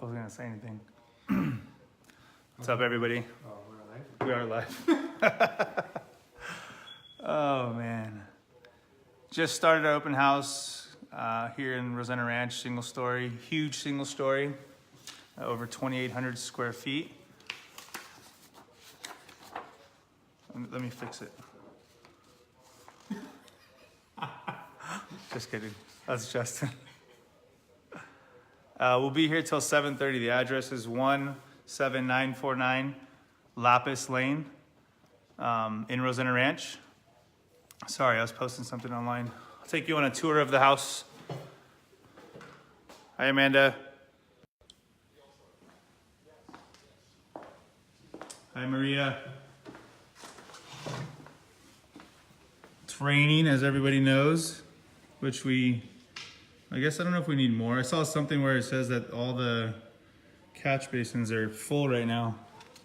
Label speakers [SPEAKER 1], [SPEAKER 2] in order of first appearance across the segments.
[SPEAKER 1] I wasn't gonna say anything. What's up, everybody?
[SPEAKER 2] Oh, we're alive?
[SPEAKER 1] We are live. Oh man. Just started our open house here in Rosena Ranch, single story, huge single story, over 2,800 square feet. Let me fix it. Just kidding. That's Justin. We'll be here till 7:30. The address is 17949 Lapis Lane in Rosena Ranch. Sorry, I was posting something online. I'll take you on a tour of the house. Hi, Amanda. Hi, Maria. It's raining, as everybody knows, which I guess I don't know if we need more. I saw something where it says that all the catch basins are full right now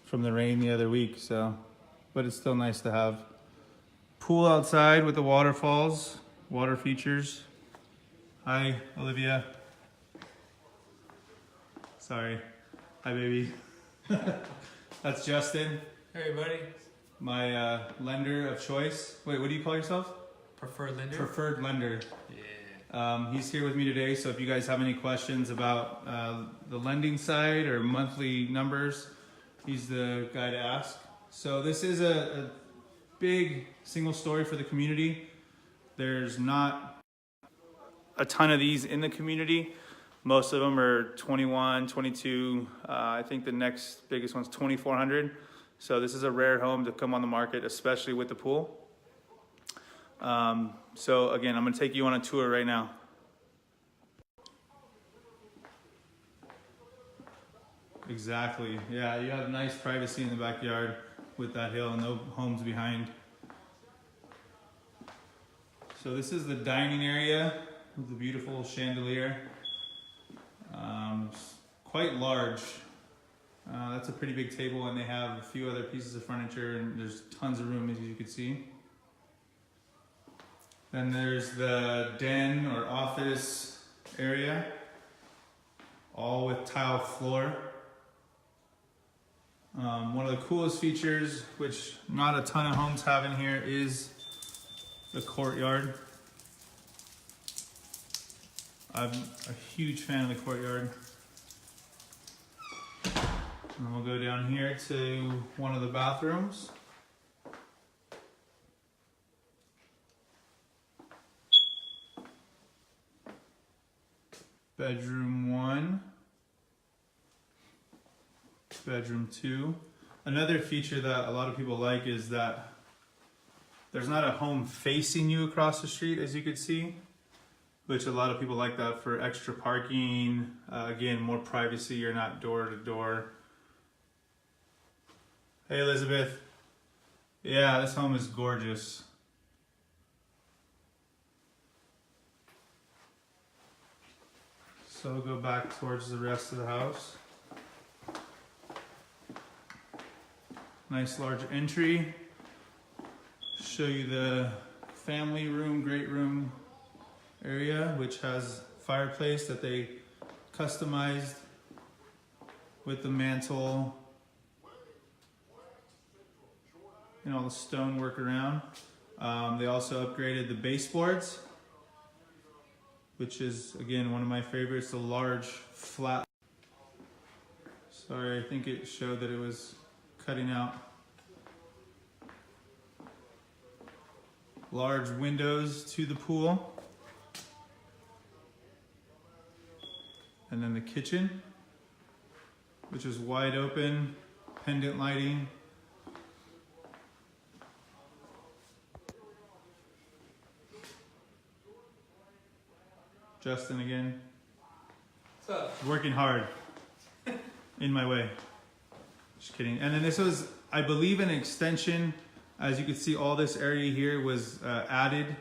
[SPEAKER 1] from the rain the other week, but it's still nice to have. Pool outside with the waterfalls, water features. Hi, Olivia. Sorry. Hi, baby. That's Justin.
[SPEAKER 2] Hey, buddy.
[SPEAKER 1] My lender of choice. Wait, what do you call yourself?
[SPEAKER 2] Preferred lender?
[SPEAKER 1] Preferred lender.
[SPEAKER 2] Yeah.
[SPEAKER 1] He's here with me today, so if you guys have any questions about the lending side or monthly numbers, he's the guy to ask. So this is a big single story for the community. There's not a ton of these in the community. Most of them are 21, 22. I think the next biggest one's 2,400. So this is a rare home to come on the market, especially with the pool. So again, I'm gonna take you on a tour right now. Exactly, yeah, you have nice privacy in the backyard with that hill and no homes behind. So this is the dining area with the beautiful chandelier. It's quite large. That's a pretty big table, and they have a few other pieces of furniture, and there's tons of room, as you can see. Then there's the den or office area, all with tile floor. One of the coolest features, which not a ton of homes have in here, is the courtyard. I'm a huge fan of the courtyard. And then we'll go down here to one of the bathrooms. Bedroom 1. Bedroom 2. Another feature that a lot of people like is that there's not a home facing you across the street, as you can see, which a lot of people like that for extra parking. Again, more privacy. You're not door to door. Hey, Elizabeth. Yeah, this home is gorgeous. So we'll go back towards the rest of the house. Nice large entry. Show you the family room, great room area, which has fireplace that they customized with the mantle and all the stonework around. They also upgraded the baseboards, which is, again, one of my favorites, the large flat. Sorry, I think it showed that it was cutting out. Large windows to the pool. And then the kitchen, which is wide open, pendant lighting. Justin again.
[SPEAKER 2] What's up?
[SPEAKER 1] Working hard. In my way. Just kidding. And then this was, I believe, an extension. As you can see, all this area here was added.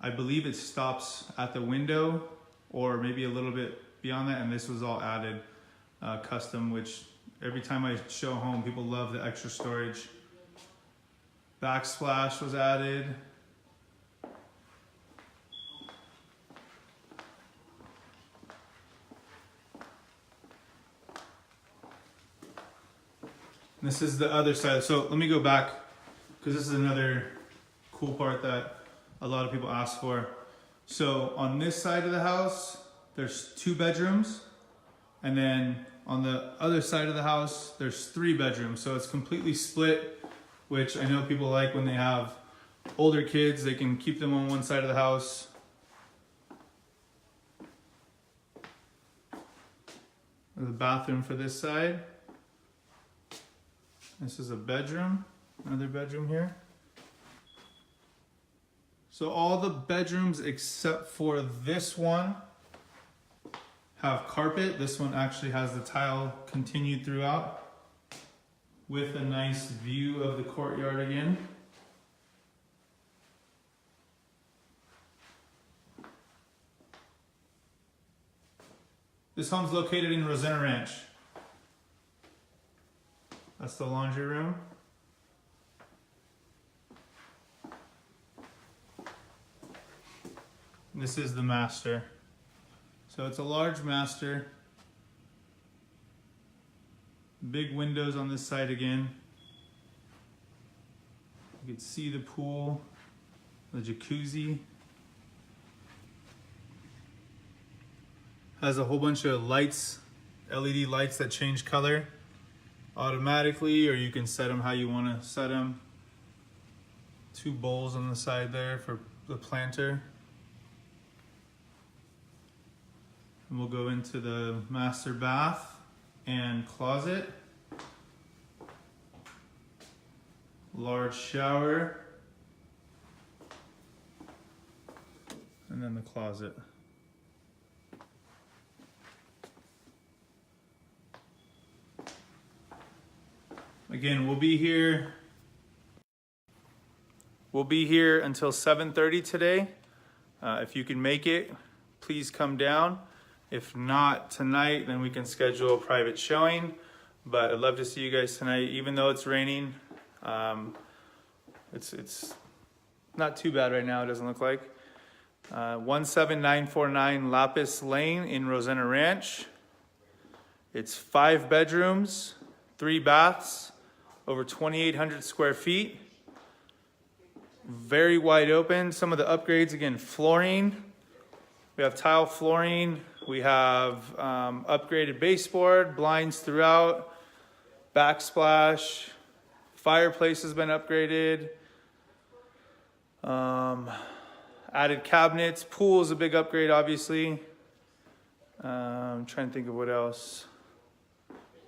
[SPEAKER 1] I believe it stops at the window or maybe a little bit beyond that, and this was all added custom, which every time I show home, people love the extra storage. Backsplash was added. And this is the other side. So let me go back, because this is another cool part that a lot of people ask for. So on this side of the house, there's 2 bedrooms. And then on the other side of the house, there's 3 bedrooms. So it's completely split, which I know people like when they have older kids. They can keep them on one side of the house. The bathroom for this side. This is a bedroom, another bedroom here. So all the bedrooms except for this one have carpet. This one actually has the tile continued throughout with a nice view of the courtyard again. This home's located in Rosena Ranch. That's the laundry room. This is the master. So it's a large master. Big windows on this side again. You can see the pool, the jacuzzi. Has a whole bunch of lights, LED lights that change color automatically, or you can set them how you want to set them. 2 bowls on the side there for the planter. And we'll go into the master bath and closet. Large shower. And then the closet. Again, we'll be here until 7:30 today. If you can make it, please come down. If not tonight, then we can schedule a private showing. But I'd love to see you guys tonight, even though it's raining. It's not too bad right now, it doesn't look like. 17949 Lapis Lane in Rosena Ranch. It's 5 bedrooms, 3 baths, over 2,800 square feet. Very wide open. Some of the upgrades, again, flooring. We have tile flooring. We have upgraded baseboard, blinds throughout, backsplash, fireplace has been upgraded, added cabinets, pool is a big upgrade, obviously. I'm trying to think of what else.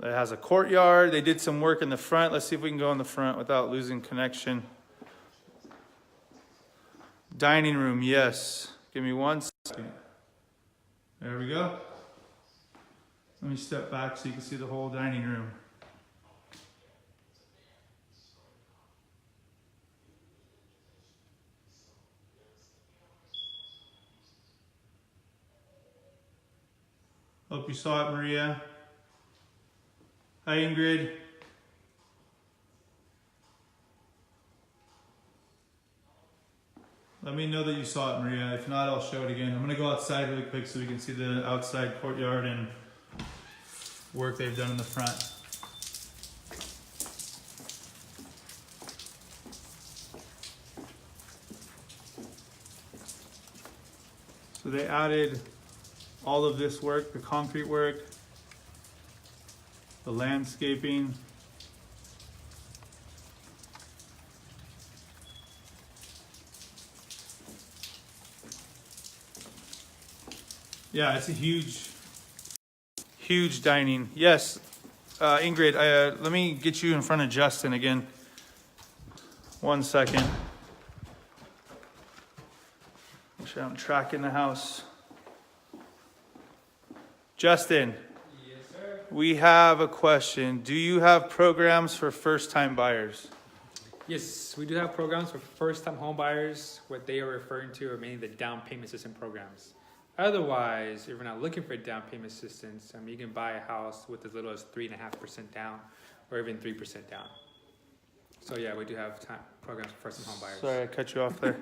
[SPEAKER 1] It has a courtyard. They did some work in the front. Let's see if we can go in the front without losing connection. Dining room, yes. Give me 1 second. There we go. Let me step back so you can see the whole dining room. Hope you saw it, Maria. Hi, Ingrid. Let me know that you saw it, Maria. If not, I'll show it again. I'm gonna go outside really quick so we can see the outside courtyard and work they've done in the front. So they added all of this work, the concrete work, the landscaping. Yeah, it's a huge dining. Yes, Ingrid, let me get you in front of Justin again. 1 second. Make sure I'm tracking the house. Justin.
[SPEAKER 2] Yes, sir.
[SPEAKER 1] We have a question. Do you have programs for first-time buyers?
[SPEAKER 2] Yes, we do have programs for first-time home buyers. What they are referring to are mainly the down payment assistance programs. Otherwise, if you're not looking for down payment assistance, you can buy a house with as little as 3.5% down, or even 3% down. So yeah, we do have programs for first-time home buyers.
[SPEAKER 1] Sorry, I cut you off there.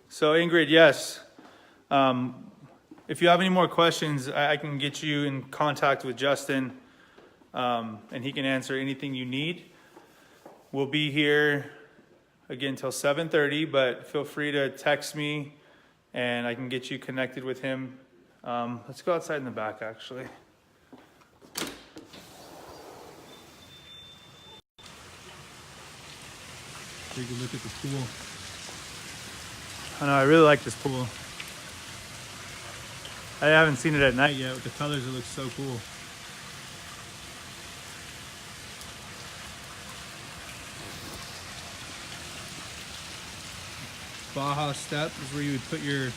[SPEAKER 1] So Ingrid, yes. If you have any more questions, I can get you in contact with Justin. and he can answer anything you need. We'll be here again till 7:30, but feel free to text me and I can get you connected with him. Let's go outside in the back, actually. Take a look at the pool. I know, I really like this pool. I haven't seen it at night yet. With the colors, it looks so cool. Baja step is where you would put your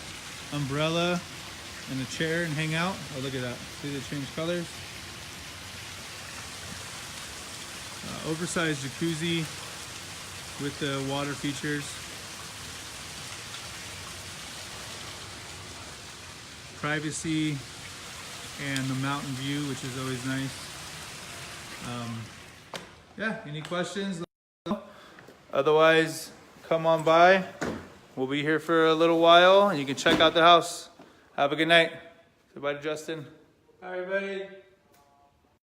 [SPEAKER 1] umbrella and a chair and hang out. Oh, look at that. See, they changed colors. Oversized jacuzzi with the water features. Privacy and the mountain view, which is always nice. Yeah, any questions? Let me know. Otherwise, come on by. We'll be here for a little while and you can check out the house. Have a good night. Say bye to Justin.
[SPEAKER 2] Hi, everybody.